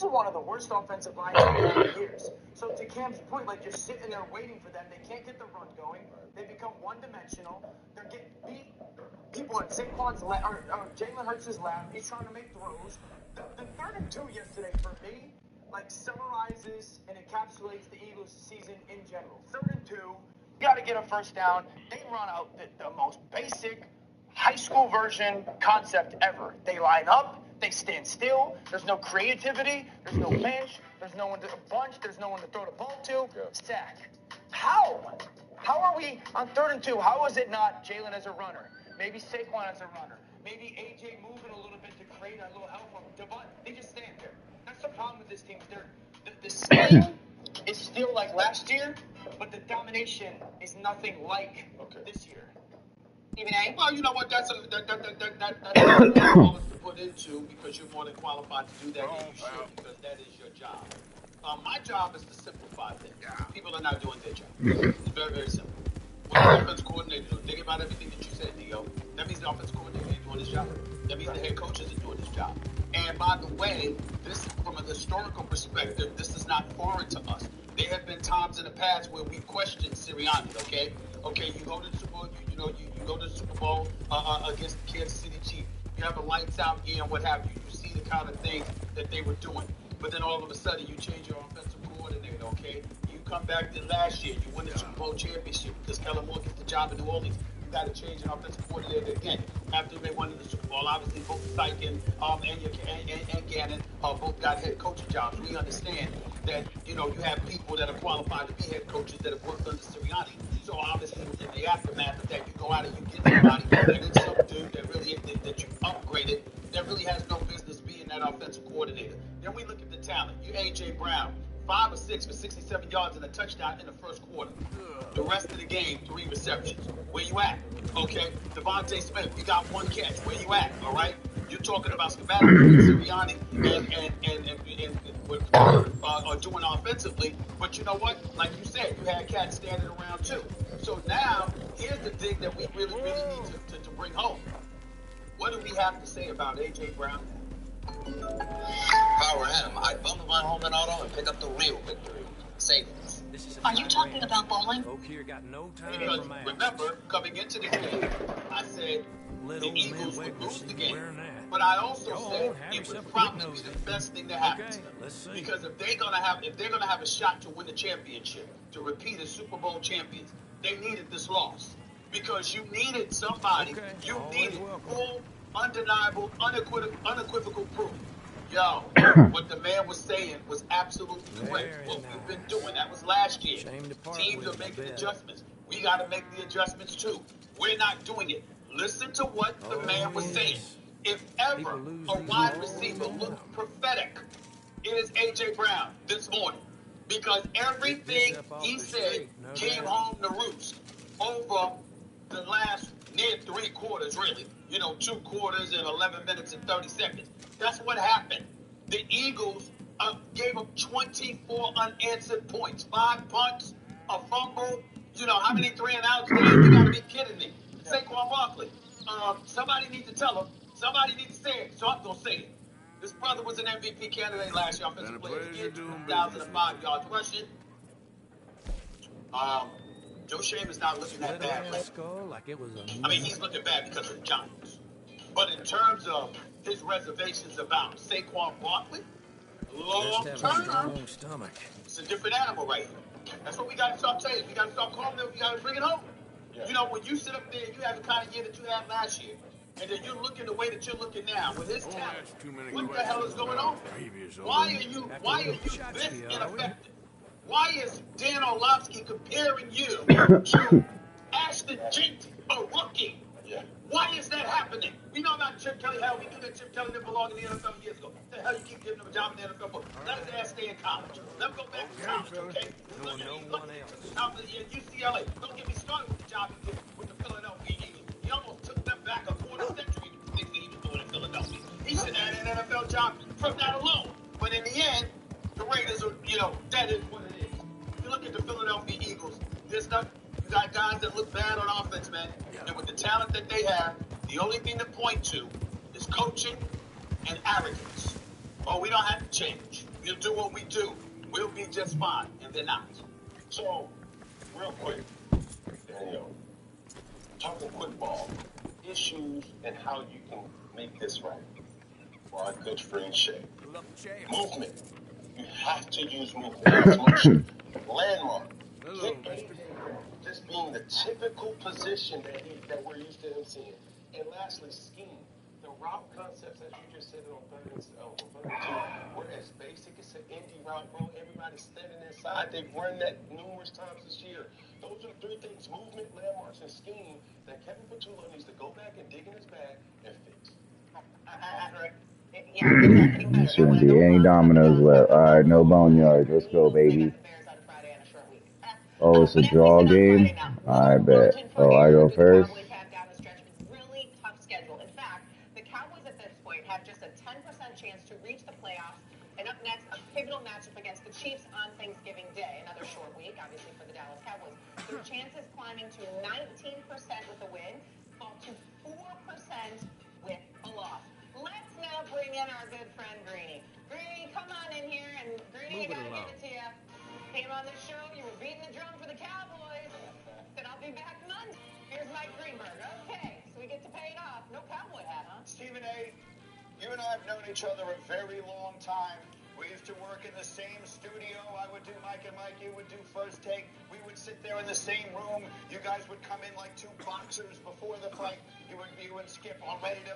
is one of the worst offensive lines in 10 years. So to Cam's point, like, you're sitting there waiting for them. They can't get the run going. They become one-dimensional. They're getting beat. People at Saquon's lap, or Jalen Hurts' lap. He's trying to make throws. The 3rd and 2 yesterday, for me, like, summarizes and encapsulates the Eagles' season in general. 3rd and 2, you got to get a first down. They run out the most basic high school version concept ever. They line up. They stand still. There's no creativity. There's no bench. There's no one to bunch. There's no one to throw the ball to. Sack. How? How are we on 3rd and 2? How is it not Jalen as a runner? Maybe Saquon as a runner. Maybe AJ moving a little bit to create a little help from Devon. They just stand there. That's the problem with this team. The scheme is still like last year, but the domination is nothing like this year. Stephen A. Well, you know what? That's to put into, because you're more than qualified to do that, and you should, because that is your job. My job is to simplify things. People are not doing their job. It's very, very simple. What the offense coordinator doing? Think about everything that you said, Neo. That means the offense coordinator is doing his job. That means the head coaches are doing his job. And by the way, this, from a historical perspective, this is not foreign to us. There have been times in the past where we questioned Sirianni. Okay, you go to the Super Bowl. You go to the Super Bowl against the Kansas City Chiefs. You have a lights out year and what have you. You see the kind of things that they were doing. But then all of a sudden, you change your offensive coordinator. Okay, you come back to last year. You win the Super Bowl championship because Kellen Moore gets the job in New Orleans. You got to change an offensive coordinator again after they won the Super Bowl. Obviously, both Steichen and Gannon both got head coaching jobs. We understand that you have people that are qualified to be head coaches that have worked under Sirianni. So obviously, within the aftermath of that, you go out and you get somebody, and it's some dude that you upgraded that really has no business being that offensive coordinator. Then we look at the talent. You A.J. Brown, 5 or 6 for 67 yards and a touchdown in the first quarter. The rest of the game, 3 receptions. Where you at? Okay. Devontae Smith, you got 1 catch. Where you at? All right. You're talking about schematically Sirianni and are doing offensively, but you know what? Like you said, you had cats standing around too. So now, here's the thing that we really need to bring home. What do we have to say about A.J. Brown? If I were him, I'd bundle my home and auto and pick up the real victory. Savings. Are you talking about bowling? Because remember, coming into the game, I said the Eagles would lose the game. But I also said it would probably be the best thing to happen to them. Because if they're gonna have a shot to win the championship, to repeat as Super Bowl champions, they needed this loss. Because you needed somebody, you needed full, undeniable, unequivocal proof. Yo, what the man was saying was absolutely correct. What we've been doing, that was last year. Teams are making adjustments. We got to make the adjustments too. We're not doing it. Listen to what the man was saying. If ever a wide receiver looked prophetic, it is A.J. Brown this morning. Because everything he said came home to roost over the last near 3 quarters, really. 2 quarters and 11 minutes and 30 seconds. That's what happened. The Eagles gave up 24 unanswered points. 5 punts, a fumble. How many 3 and outs? You got to be kidding me. Saquon Barkley. Somebody needs to tell him. Somebody needs to say it. So I'm going to say it. This brother was an MVP candidate last year. Offensive player of the year, 2,005 yards rushing. Joe Shane is not looking that bad. I mean, he's looking bad because of the Giants. But in terms of his reservations about Saquon Barkley, long term, it's a different animal right here. That's what we got to start saying. We got to start calling them. We got to bring it home. Yeah. When you sit up there and you have the kind of year that you had last year, and then you're looking the way that you're looking now with his talent, what the hell is going on? Why are you this ineffective? Why is Dan Orlovsky comparing you to Ashton Jenkins, a rookie? Yeah. Why is that happening? We know about Chip Kelly. Hell, we knew that Chip Kelly didn't belong in the NFL years ago. What the hell you keep giving him a job in the NFL for? Let his ass stay in college. Let him go back to college, okay? Look at UCLA. Don't get me started with the job he did with the Philadelphia Eagles. He almost took them back a quarter century with the things that he was doing in Philadelphia. He should have had an NFL job from that alone. But in the end, the Raiders are, that is what it is. You look at the Philadelphia Eagles, you got guys that look bad on offense, man. And with the talent that they have, the only thing to point to is coaching and arrogance. Oh, we don't have to change. We'll do what we do. We'll be just fine, and they're not. So, real quick, Daniel, talking football, issues and how you can make this right for our good friend Shay. Movement. You have to use movement. It's motion. Landmark. Get anything just being the typical position that we're used to him seeing. And lastly, scheme. The route concepts, as you just said on third and two, were as basic as an indie route, bro. Everybody's standing inside. They've run that numerous times this year. Those are the three things: movement, landmarks, and scheme that Kevin Petullo needs to go back and dig in his bag and fix. Shouldn't be any dominoes left. All right, no boneyards. Let's go, baby. Oh, it's a draw game? I bet. Oh, I go first? Really tough schedule. In fact, the Cowboys at this point have just a 10% chance to reach the playoffs. And up next, a pivotal matchup against the Chiefs on Thanksgiving Day. Another short week, obviously, for the Dallas Cowboys. Their chances climbing to 19% with a win, fall to 4% with a loss. Let's now bring in our good friend Greeny. Greeny, come on in here, and Greeny, I gotta give it to you. Came on the show, you were beating the drum for the Cowboys. Said I'll be back Monday. Here's Mike Greenberg. Okay, so we get to pay it off. No cowboy hat, huh? Stephen A., you and I have known each other a very long time. We used to work in the same studio. I would do Mike and Mike. You would do First Take. We would sit there in the same room. You guys would come in like two boxers before the fight. You and Skip all ready to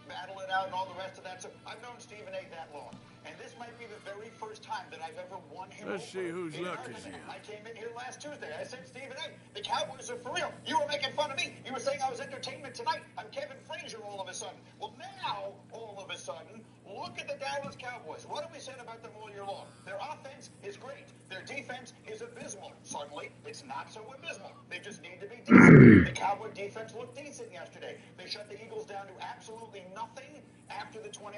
battle it out and all the rest of that. So I've known Stephen A. that long. And this might be the very first time that I've ever won him. Let's see whose luck is here. I came in here last Tuesday. I said, Stephen A., the Cowboys are for real. You were making fun of me. You were saying I was entertainment tonight. I'm Kevin Frazier all of a sudden. Well, now, all of a sudden, look at the Dallas Cowboys. What have we said about them all year long? Their offense is great. Their defense is abysmal. Suddenly, it's not so abysmal. They just need to be decent. The Cowboy defense looked decent yesterday. They shut the Eagles down to absolutely nothing after the 21-0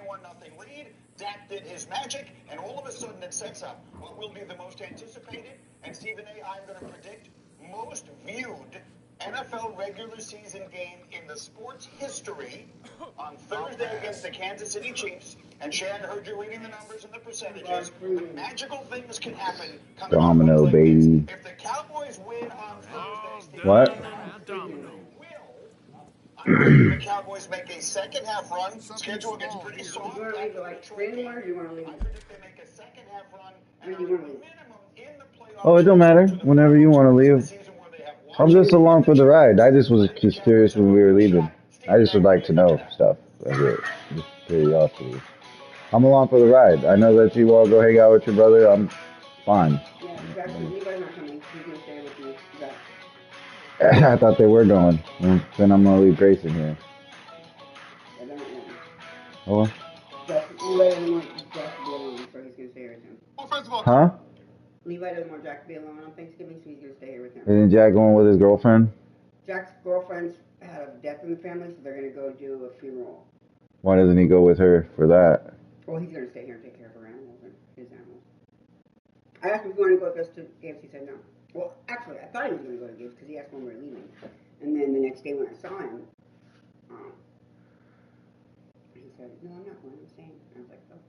lead. Dak did his magic, and all of a sudden it sets up what will be the most anticipated, and Stephen A., I'm going to predict, most viewed NFL regular season game in the sports history on Thursday against the Kansas City Chiefs. And Shan, heard you reading the numbers and the percentages. Magical things can happen. Domino, baby. If the Cowboys win on Thursday, What? the Cowboys make a second half run. Schedule gets pretty soft. Do you want to leave it like spring or do you want to leave I it? predict they make a second half run. And Or do you want to leave it? minimum in the playoffs. Oh, it don't matter. Whenever you want to leave. I'm just along for the ride. I just was just curious when we were leaving. I just would like to know stuff. That's it. Just curiosity. I'm along for the ride. I know that you all go hang out with your brother. I'm fine. Yeah, exactly. Levi's not coming. He's going to stay with you. I thought they were going. Well, then I'm going to leave Grayson here. Yeah, they're not going. Oh, well. Levi doesn't want Jack to be alone, so he's going to stay here with him. Well, first of all, Huh? Levi doesn't want Jack to be alone on Thanksgiving, so he's going to stay here with him. Isn't Jack going with his girlfriend? Jack's girlfriend's had a death in the family, so they're going to go do a funeral. Why doesn't he go with her for that? Well, he's going to stay here and take care of her animals and his animals. I asked him if he wanted to go with us to Gibbs. He said no. Well, actually, I thought he was going to go to Gibbs because he asked when we were leaving. And then the next day when I saw him, he said, no, I'm not going. I'm staying. I was like, oh.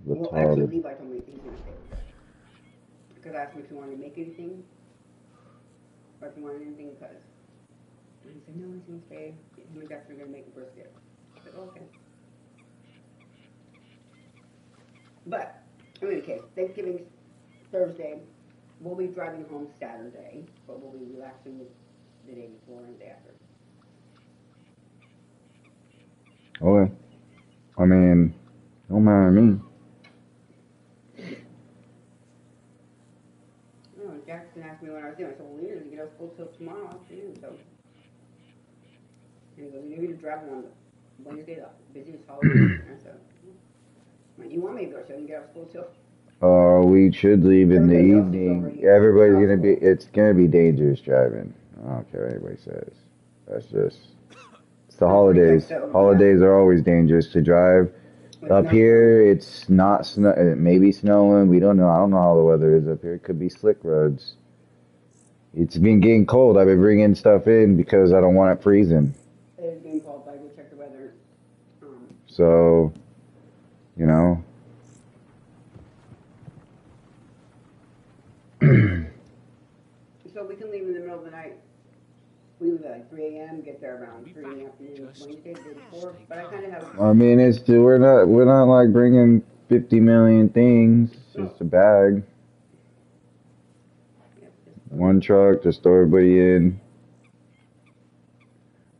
Well, actually, Levi told me he's going to stay with us. Because I asked him if he wanted to make anything. Or if he wanted anything, because. And he said, no, he's going to stay. Him and Jackson are going to make a brisket. I said, oh, okay. But, in any case, Thanksgiving's Thursday. We'll be driving home Saturday, but we'll be relaxing the day before and the day after. Okay. I mean, don't matter to me. Oh, Jackson asked me what I was doing. I said, well, we didn't get out of school till tomorrow afternoon, so. And he goes, you're going to travel on Wednesday, the busiest holiday. I said, well, you want me to go, so I can get out of school till. We should leave in the evening. Everybody's gonna be. It's gonna be dangerous driving. I don't care what anybody says. That's just. It's the holidays. Holidays are always dangerous to drive. Up here, it's not snow. It may be snowing. We don't know. I don't know how the weather is up here. It could be slick roads. It's been getting cold. I've been bringing stuff in because I don't want it freezing. It is getting cold, but I go check the weather. So, you know, So we can leave in the middle of the night. We leave at like 3 a.m. Get there around 3 in the afternoon. Wednesday, the day before. But I kind of have. I mean, it's we're not like bringing 50 million things. It's just a bag. One truck, just throw everybody in.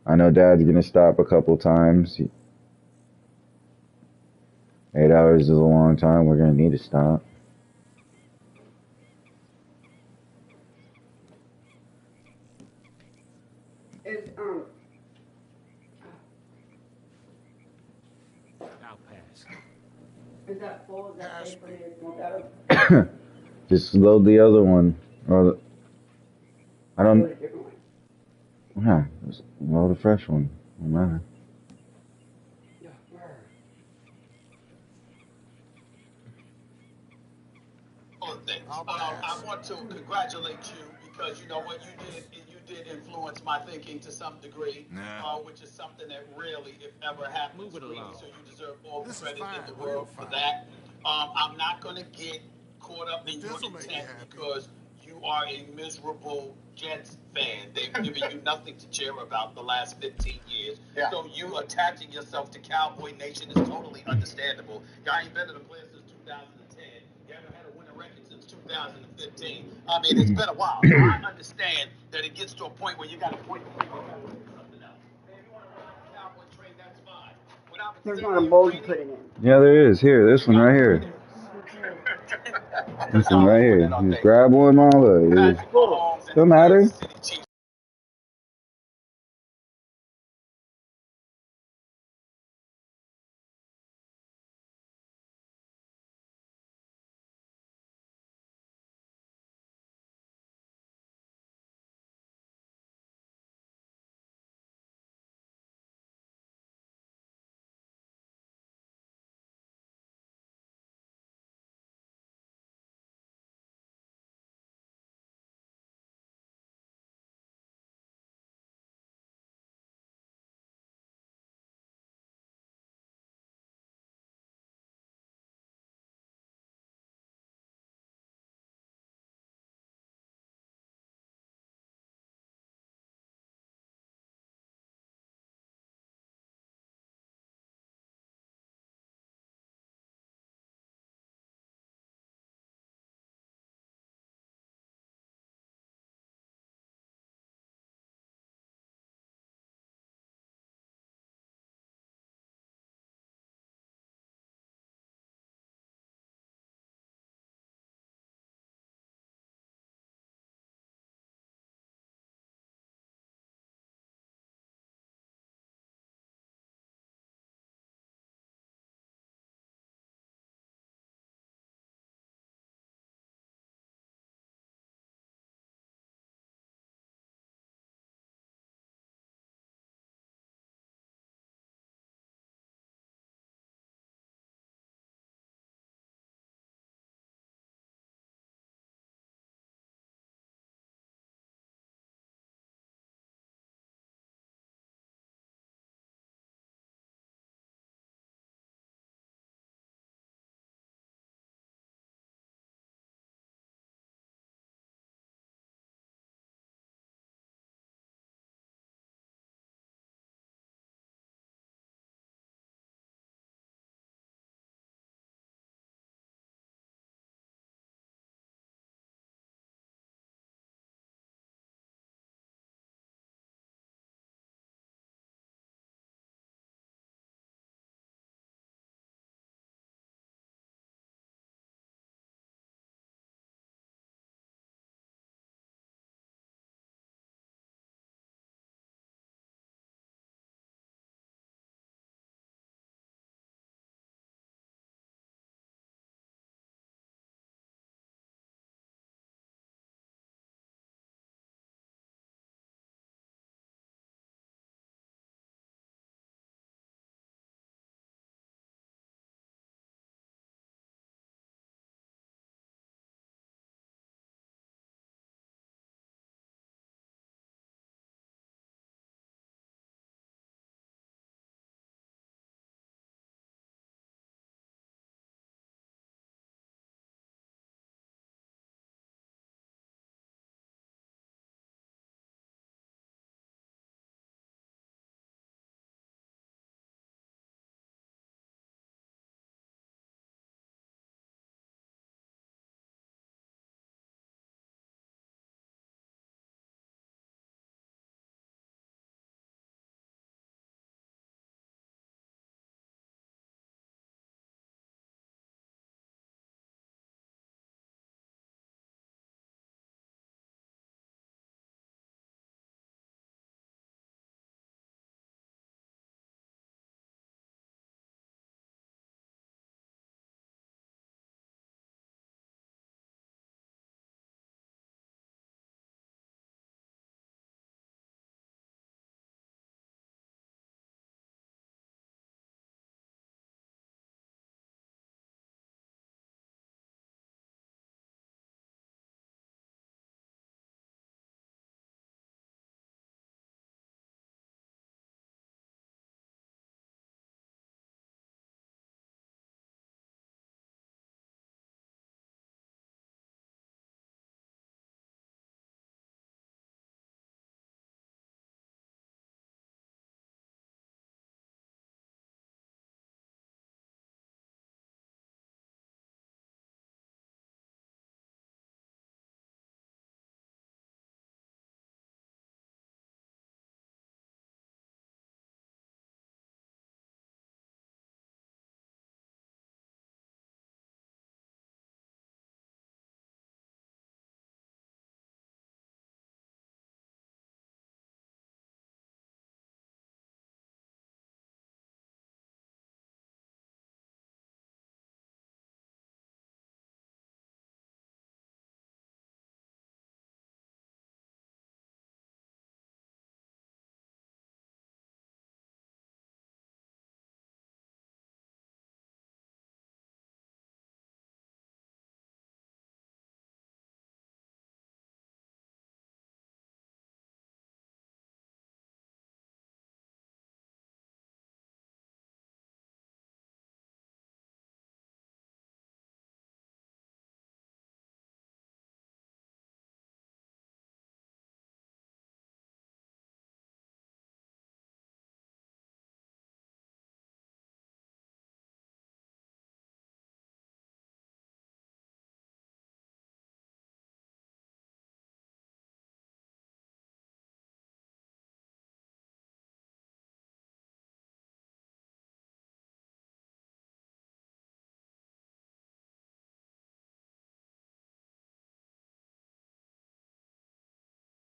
I know Dad's gonna stop a couple times. 8 hours is a long time. We're gonna need to stop. Is I'll pass. is that full? Is that safe for me to smoke out of? Just load the other one. Or I Or don't. a different one? Yeah, just load a fresh one. No matter. Yeah. Things. I want to congratulate you because you know what you did influence my thinking to some degree, which is something that rarely, if ever, happens. Move it Really, along. so you deserve all the credit in the world for that. I'm not going to get caught up in your intent because you are a miserable Jets fan. They've given you nothing to cheer about the last 15 years. Yeah. So you attaching yourself to Cowboy Nation is totally understandable. Y'all ain't been in the playoffs since 2010. You haven't had a winning record since 2015. I mean, it's been a while. So I understand that it gets to a point where you got to point the finger and look at something else. Man, if you want to ride the Cowboy train, that's fine. When I was There's sitting not a here bowl to waiting, put it in. Yeah, there is. Here, this one right here. This one right here. Just grab one, all of it. Patrick Mahomes and Don't the matter. Kansas City Chiefs.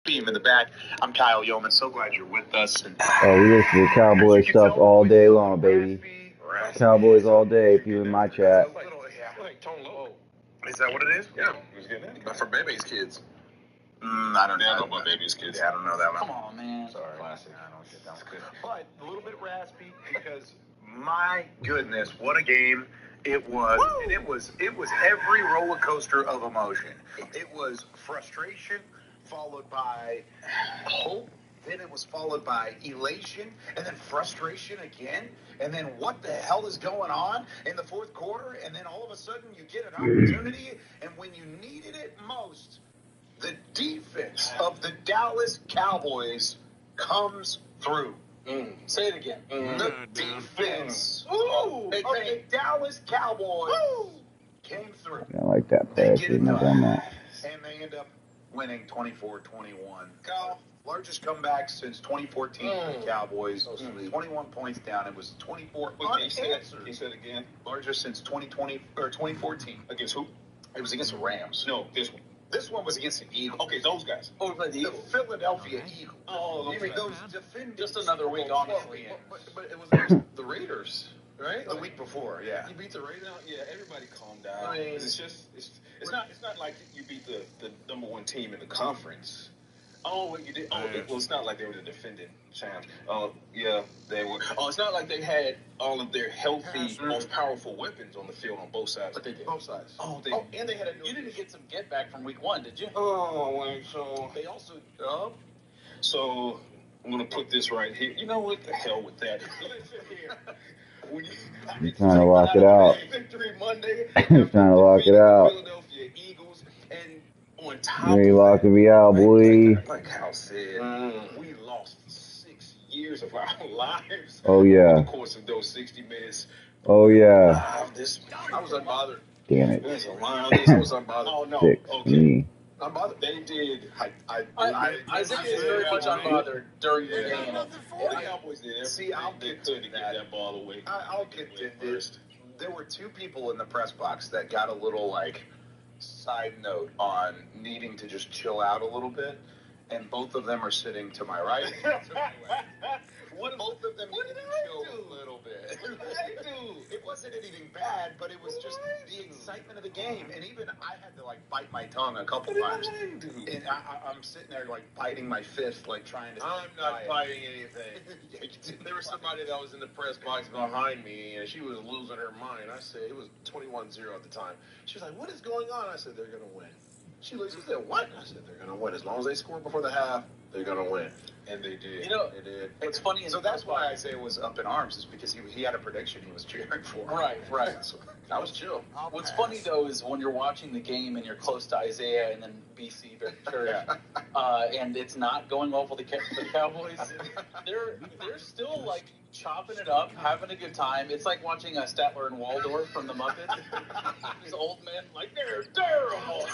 Beam in the back. I'm Kyle Yeoman. So glad you're with us. And Oh, we listen to Cowboy stuff all day long, baby. Cowboys all day if you in my chat. Is that what it is? Yeah, he was getting that. But for Bebe's kids. I don't know. know about Baby's kids. Yeah, I don't know that one. Come on, man. Sorry. Classic. I don't get that one. Good. But a little bit raspy because my goodness, what a game it was. Woo! And it was every roller coaster of emotion. It was frustration followed by hope. Then it was followed by elation, and then frustration again, and then what the hell is going on in the fourth quarter? And then all of a sudden you get an opportunity, and when you needed it most, the defense of the Dallas Cowboys comes through. Say it again. The defense of the Dallas Cowboys came through. I like that play. I shouldn't have done that. And they end up winning 24-21. Kyle, largest comeback since 2014 for the Cowboys. 21 points down. It was 24 unanswered. He said again. Largest since 2020 or 2014. Against who? It was against the Rams. No, this one. This one was against the Eagles. Okay, those guys. Oh, but The Philadelphia Eagles. Oh, I mean, those defending Just another week, Super Bowl honestly. champions. But it was against the Raiders, right? The week before, yeah. You beat the Raiders. Yeah, everybody calm down. I mean, it's not like you beat the number one team in the conference. Oh, what you did? Oh, well, it's not like they were the defending champs. Oh, yeah, they were. Oh, it's not like they had all of their healthy, most powerful weapons on the field on both sides. But they did. Both sides. Oh, and they had a. You didn't get some get back from week 1, did you? Oh, well, so they also. So I'm gonna put this right here. You know what? The hell with that. Listen here. You're trying to lock it out. Victory Monday. You're trying to lock it out. Philadelphia Eagles, and on top You ain't locking me out, boy. like Kyle said, we lost 6 years of our lives. Oh, In yeah. the course of those 60 minutes. Oh, yeah. I was unbothered. Damn it. There's a line on this. I was unbothered. Oh no. 6 me. Unbothered. They did. Isaiah is very much unbothered during the Yeah. game. The Cowboys did everything. See, I'll get to to give that. that ball away. I'll get to this. There were two people in the press box that got a little, side note on needing to just chill out a little bit, and both of them are sitting to my right. Both of them need to chill a little bit. What did I do? It wasn't anything bad, but it was just the excitement of the game, and even I had to, bite my tongue a couple times. And I'm sitting there, biting my fist, trying to... I'm not fighting anything. There was somebody that was in the press box behind me, and she was losing her mind. I said, it was 21-0 at the time. She was like, what is going on? I said, they're going to win. She said, what? I said, they're going to win. As long as they score before the half, they're going to win. And they did. They did. It's funny. So that's why Isaiah was up in arms, is because he had a prediction he was cheering for. Right. So that was chill. What's funny, though, is when you're watching the game and you're close to Isaiah and then BC Church, and it's not going well for the Cowboys, they're still, chopping it up, having a good time. It's like watching Statler and Waldorf from the Muppets. These old men, they're terrible.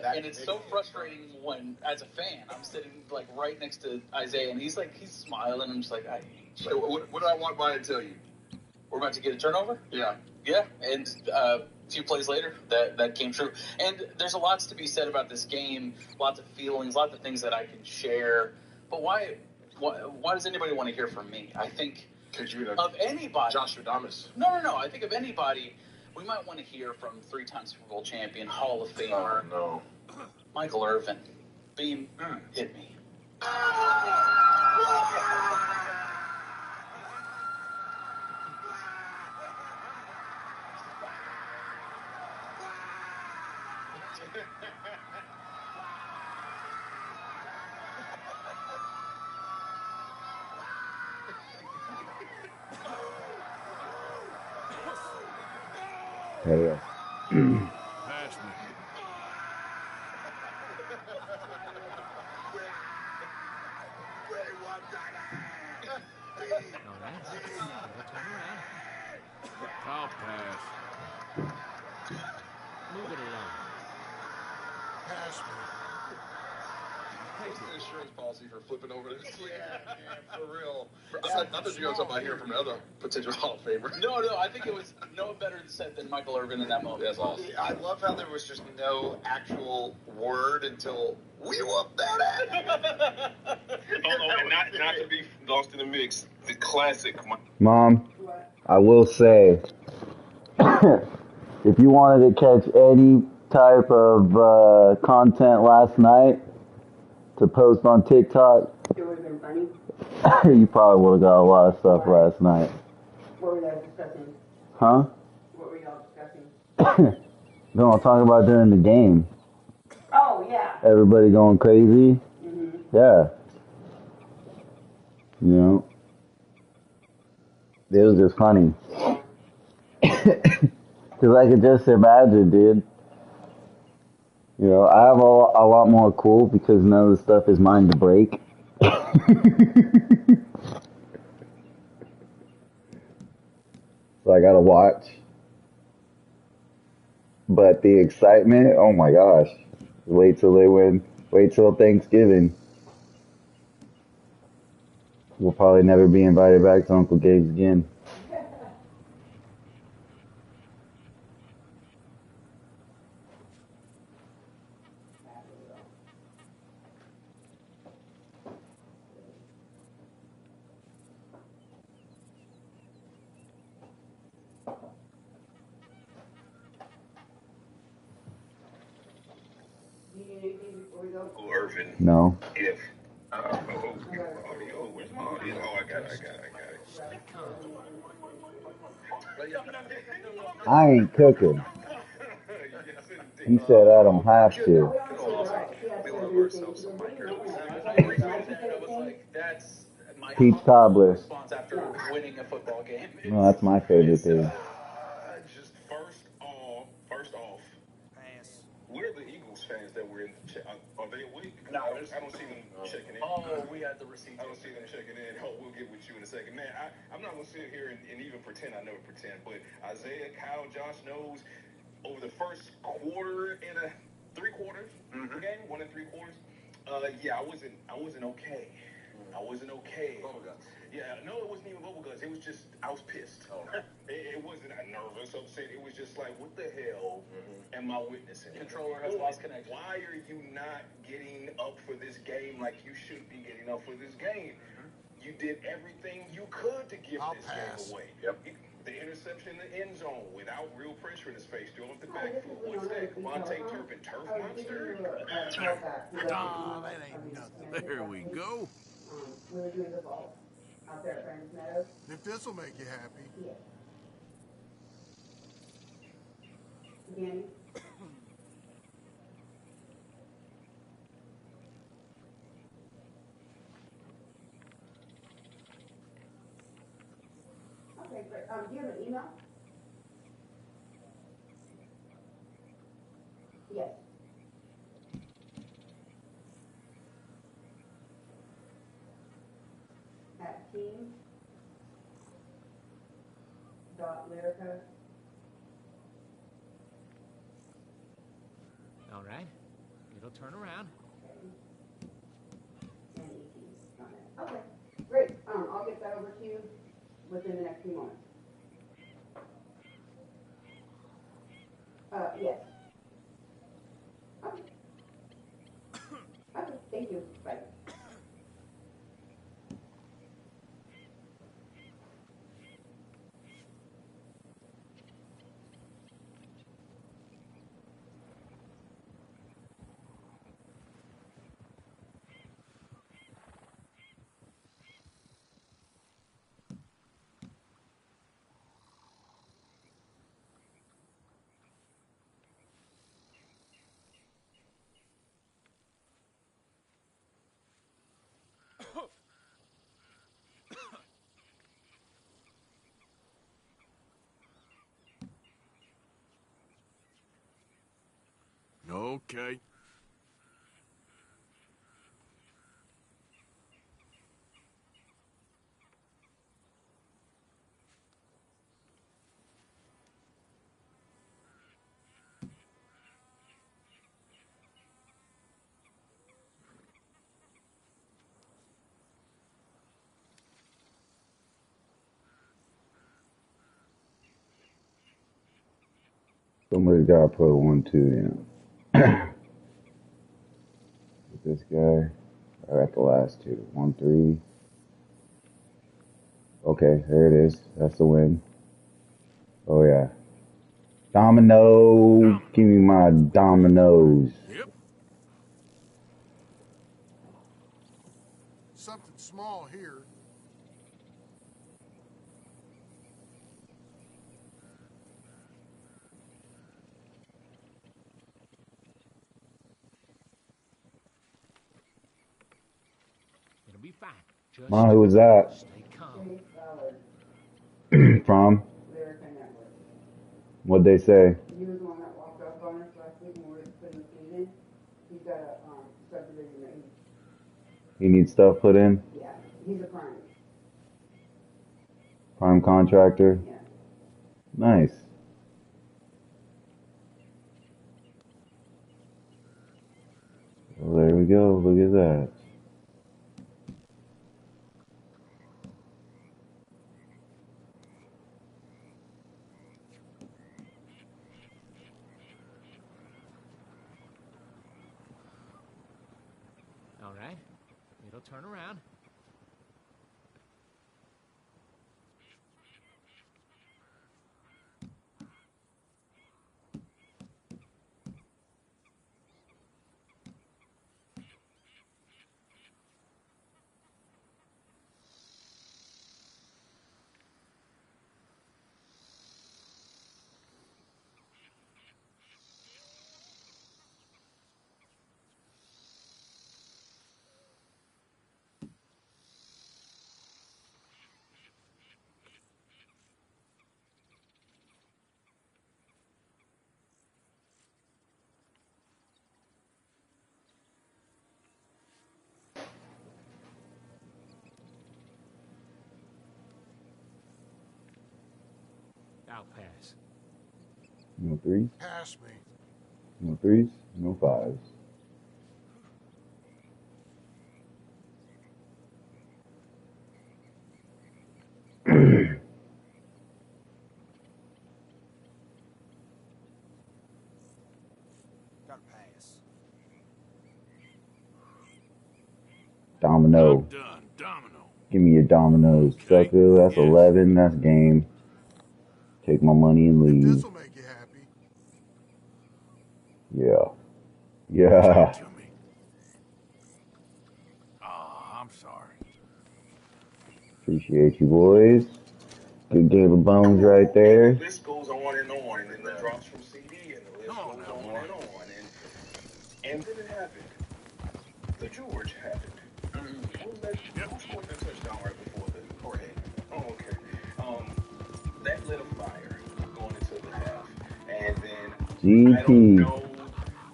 And it's so frustrating when, as a fan, I'm sitting right next to Isaiah, and he's smiling. I'm just I hate you. So what do I walk by and tell you? We're about to get a turnover. Yeah. Yeah, and a few plays later, that came true. And there's a lot to be said about this game. Lots of feelings, lots of things that I can share. But why does anybody want to hear from me? I think of anybody. Josh Adamas. No. I think of anybody. We might want to hear from 3-time Super Bowl champion, Hall of Famer, Michael Irvin. Beam, hit me. Hey, Foul pass. Move it along. Pass me. What's the insurance policy for flipping over this week? Yeah, for real. I thought you were going to talk about hearing from another potential Hall of Famer. No, I think it was no better said than Michael Irvin in that moment. That's awesome. I love how there was just no actual word until We whooped that ass. And not to be lost in the mix, the classic. Mom, I will say, if you wanted to catch any type of content last night to post on TikTok, It would have been funny. you probably would have got a lot of stuff last night. What were you guys discussing? Huh? What were y'all discussing? No, I'm talking about during the game. Oh, yeah. Everybody going crazy. Mm-hmm. Yeah. You know, it was just funny. Because I could just imagine, dude. You know, I have a lot more cool because none of the stuff is mine to break. So I gotta watch. But the excitement, oh my gosh. Wait till they win. Wait till Thanksgiving. We'll probably never be invited back to Uncle Gabe's again. Do you need anything before we go? Oh, Irvin. No. If. Audio. Where's my audio? Oh, I got it. I ain't cooking. He said I don't have to. We love ourselves some Mike Early. I was like, that's my Peach cobbler. response after winning a football game. No, that's my favorite thing. Just first off, where are the Eagles fans that were in the chat? Are they awake? No, I don't see them checking in. Oh, we had the receipt. I don't see them checking in. Oh, we'll get with you in a second. Man, I'm not going to sit here and even pretend I never pretend, but Isaiah, Kyle, Josh knows over the first quarter and three quarters game, 1 and 3 quarters, yeah, I wasn't okay. I wasn't okay. Bubbleguts. Yeah, no, it wasn't even bubbleguts. It was just, I was pissed. Oh. It wasn't nervous, upset. It was just like, what the hell am I witnessing? Controller has lost connection. Why are you not getting up for this game like you should be getting up for this game? You did everything you could to give this game away. Yep. The interception in the end zone without real pressure in his face, throwing up the back foot. What's that? Devontae Turpin, turf monster? Oh, that ain't nothing. There we go. We were doing the ball out there at Brandon's Meadows. If this will make you happy. Yeah. Danny? Okay, great. Do you have an email? Yes. At team.lyrica. All right. It'll turn around. Okay, great. I'll get that over to you within the next few moments. Yes. Okay. Okay, thank you. Bye. Okay. Somebody's got to put 1, 2 in. this guy. I got the last two. 1-3. Okay, there it is. That's the win. Oh, yeah. Domino. Give me my dominoes. Yep. Something small here. It'll be fine. Just Ma, who was that? stay calm. From? Lyrica Network. What'd they say? He was the one that walked up on us last week when we were putting the seed in. He's got a subdivision that He needs stuff put in? yeah, he's a prime. Prime contractor? Yeah. Nice. Well, there we go. Look at that. All right. It'll turn around. I'll pass. No threes? Pass me. No threes? No fives. Got a pass. Domino. I'm done. Domino. Give me your dominoes, sucker. That's 11. That's game. Take my money and leave. This'll make you happy. Yeah. Yeah. To me. Oh, I'm sorry. Appreciate you, boys. Good game of bones right there. The list goes on, and then the drops from CD, and the list goes on and on. And then it happened. The George happened. Who scored that touchdown right before the Jorge? Oh, okay. That lit a fire going into the half. And then I don't GP. know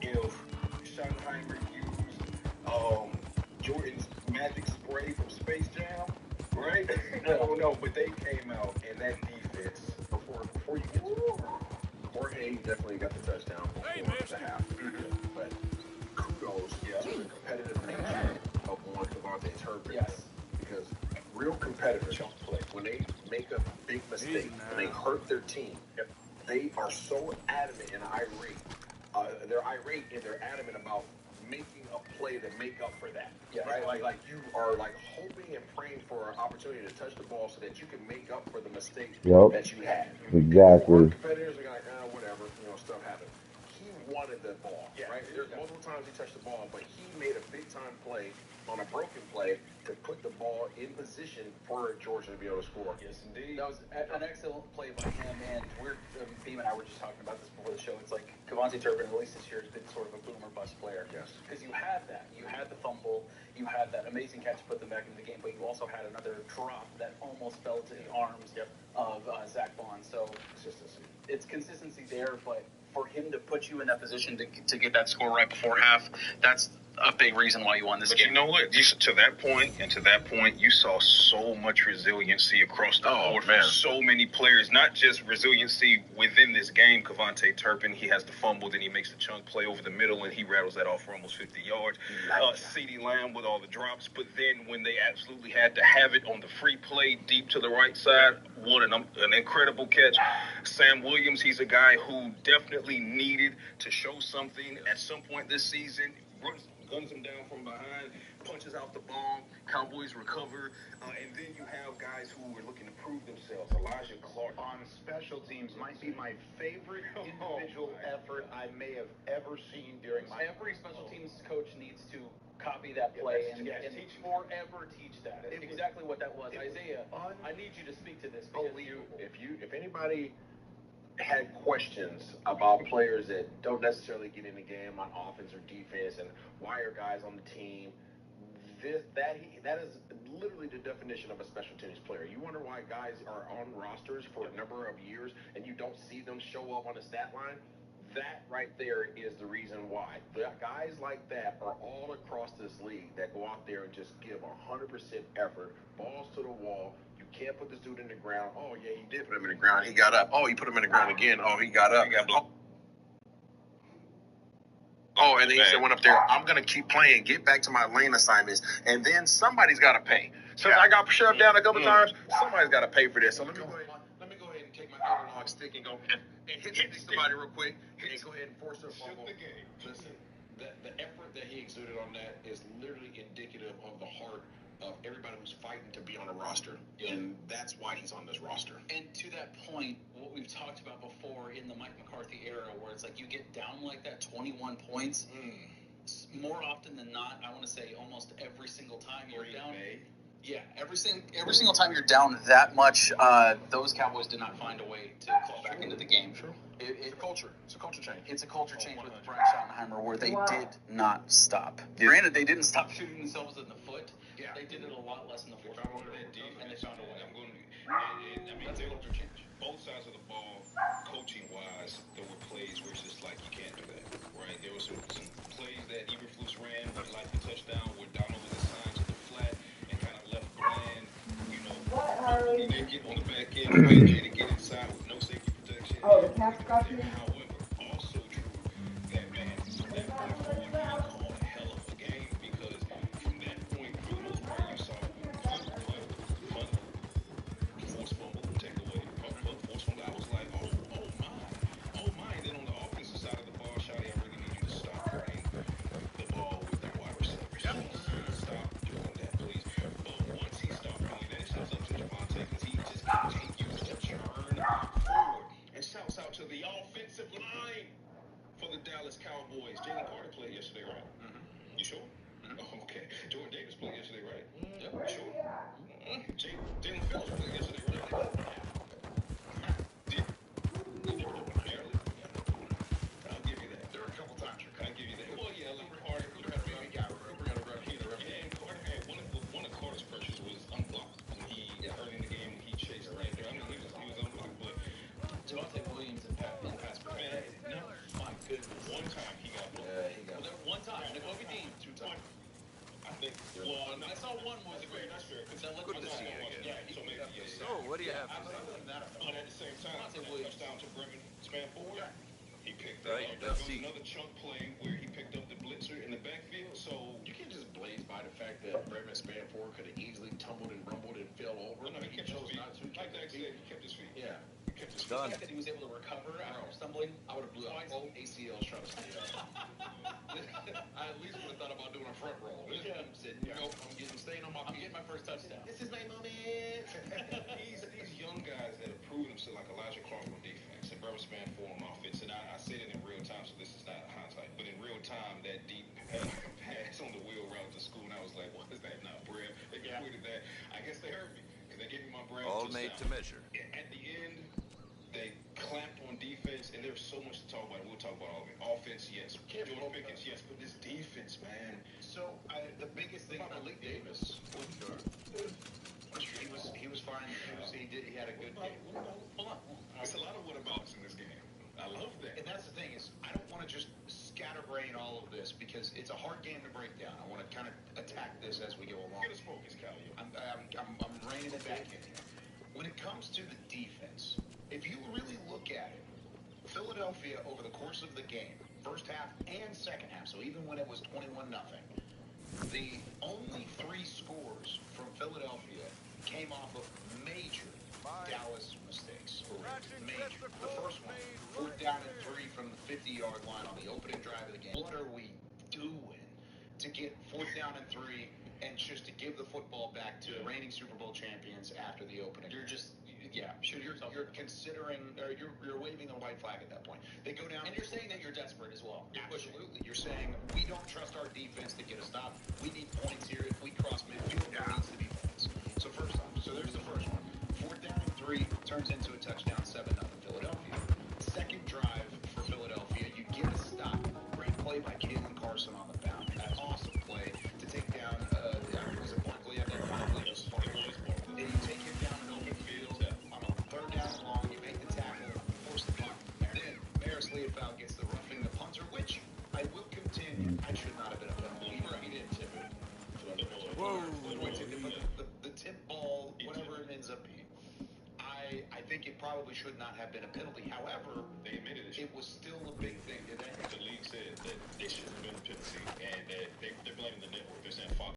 if Schottenheimer used Jordan's magic spray from Space Jam, right? I don't know, but they came out, and that defense, before you get to Jorge definitely got the touchdown before the half. But kudos to the competitive nature of one Devontae Turpin. Yes. Because real competitors play. When they make a big mistake, when they hurt their team, they are so adamant and irate. They're irate and they're adamant about making a play to make up for that. Yeah. Right? Like you are like hoping and praying for an opportunity to touch the ball so that you can make up for the mistake that you had. Exactly. Competitors are like, whatever, stuff happened. He wanted the ball, right? There's multiple times he touched the ball, but he made a big time play on a broken play to put the ball in position for Georgia to be able to score. Yes, indeed. That was an excellent play by him, and Beam and I were just talking about this before the show. It's like Devontae Turpin, at least this year, has been sort of a boomer bust player. Yes. Because you had that. You had the fumble. You had that amazing catch to put them back into the game, but you also had another drop that almost fell to the arms of Zach Bond. So it's consistency there, but for him to put you in that position to get that score right before half, that's a big reason why you won this But game. you know what? To that point, you saw so much resiliency across the board from so many players. Not just resiliency within this game. Kevontae Turpin, he has the fumble, then he makes the chunk play over the middle, and he rattles that off for almost 50 yards. CeeDee Lamb with all the drops, but then when they absolutely had to have it on the free play deep to the right side, what an incredible catch. Sam Williams, he's a guy who definitely needed to show something at some point this season. guns them down from behind, punches out the ball, Cowboys recover, and then you have guys who are looking to prove themselves. Elijah Clark on special teams might be my favorite individual effort I may have ever seen during my Every special teams coach needs to copy that play and forever teach that. It's exactly what that was. Isaiah, I need you to speak to this. If anybody had questions about players that don't necessarily get in the game on offense or defense, and why are guys on the team, that is literally the definition of a special teams player. You wonder why guys are on rosters for a number of years and you don't see them show up on the stat line? That right there is the reason why. The guys like that are all across this league that go out there and just give 100% effort, balls to the wall. You can't put this dude in the ground. Oh, yeah, he did put him in the ground. He got up. Oh, he put him in the ground again. Oh, he got up. Oh, and then he said, went up there, I'm going to keep playing, get back to my lane assignments, and then somebody's got to pay. Since I got shoved down a couple times, somebody's got to pay for this. So let me go ahead and take my analog stick and go and hit somebody real quick and go ahead and force a fumble. Listen, the effort that he exuded on that is literally indicative of the heart of everybody who's fighting to be on a roster, and that's why he's on this roster. And to that point, what we've talked about before in the Mike McCarthy era, where it's like you get down like that, 21 points, more often than not, I want to say almost every single time you're down. Yeah, every single time you're down that much, those Cowboys did not find a way to claw back into the game. True. It's a culture. It's a culture change. It's a culture change with Brian Schottenheimer, where they did not stop. Granted, they didn't stop shooting themselves in the foot. Yeah. They did it a lot less in the fourth quarter, and they found a way. I mean, that's a culture change. Both sides of the ball, coaching-wise, there were plays where it's just like, you can't do that, right? There were some plays that Eberflus ran, like the touchdown, where Donald was assigned to the flat and kind of left Glenn, he didn't get on the back end, to get inside with no safety protection. Oh, the pass got you? However, also true that, man, from that point forward, he called a hell of a game, because from that point, for the most part, you saw punt, force fumble, take away, punt, force fumble. I was like, oh my. And then on the offensive side of the ball, Shotty, I really need you to stop running the ball with that wide receiver. Stop doing that, please. But once he stopped doing that, it shouts out to Javonte, because he just continues to churn forward. And shouts out to the offensive line for the Dallas Cowboys. Jalen Carter played yesterday, right? Mm-hmm. You sure? Mm-hmm. Oh, okay. Jordan Davis played yesterday, right? Yep. Sure. Jalen Phillips played yesterday, right? I'll give you that. There were a couple times I'll give you that. Well, yeah, like Carter, Cooper got a run. And Carter had one of Carter's pressures was unblocked. When he early in the game, he chased right there. I mean, he was unblocked, but Javonte Williams and pass protection. No, my goodness. one time he got blocked. Yeah, he got one time. Nakobe Dean, 2 times. I think. Well, I saw one was great. Not sure. Good to see you again. Yeah, so maybe yes. So, what do you have to say? But at the same time, touchdown to Bremen span forward. He picked up. Right, There was see. another chunk play where he picked up the blitzer in the backfield. So you can't just blaze by the fact that Bremen span forward could have easily tumbled and rumbled and fell over. No, he chose not to. Like that said, he kept his feet. Yeah. He kept his feet. Done. The fact that he was able to recover after stumbling, I would have blew out both ACLs trying to stay up. I at least would have thought about doing a front roll. I'm sitting, I'm staying on my feet. I'm getting my first touchdown. This is my moment. These young guys that have proven themselves, like Elijah Clark on defense and Bremer span forward on offense, and I said it in real time, so this is not hindsight, but in real time, that deep pass on the wheel route to school, and I was like, what is that now, Brad? They completed that. I guess they heard me, because they gave me my brand. All made to measure. At the end, they clamped on defense, and there's so much to talk about. We'll talk about all of it. Offense, yes. Jordan Pickens, yes, but this defense, man. So the biggest thing about Malik Davis, he was fine. He had a good game. Hold on. There's a lot of whatabouts in this game. I love that. And that's the thing is, I don't want to just scatterbrain all of this, because it's a hard game to break down. I want to kind of attack this as we go along. Get us focused, Callie. I'm reining it back in here. When it comes to the defense, if you really look at it, Philadelphia over the course of the game, first half and second half, so even when it was 21-0, the only 3 scores from Philadelphia came off of major Dallas mistakes. Major. The first one, 4th down and 3 from the 50-yard line on the opening drive of the game. What are we doing to get 4th down and 3 and just to give the football back to the reigning Super Bowl champions after the opening. You're just, you're considering, or you're waving a white flag at that point. They go down. And you're saying that you're desperate as well. Absolutely. You're saying we don't trust our defense to get a stop. We need points here. If we cross midfield, there needs to be points. So first off, there's the first one. 4th down and 3 turns into a touchdown, 7-0 Philadelphia. Second drive for Philadelphia, you get a stop. Great play by Kalen Carson on the bound. An awesome play to take down, was it Barkley? I think Barkley was Barkley. And you take him down an open field on a 3rd down and long. You make the tackle, force the punt. Then Maris Leopold gets the roughing the punter, which I will contend I should not have been a penalty. He didn't tip it. Whoa. The tip ball, whatever it ends up being. I think it probably should not have been a penalty. However, they admitted it was still a big thing. Did they? The league said that it should have been a penalty, and they're blaming the network. They're saying Fox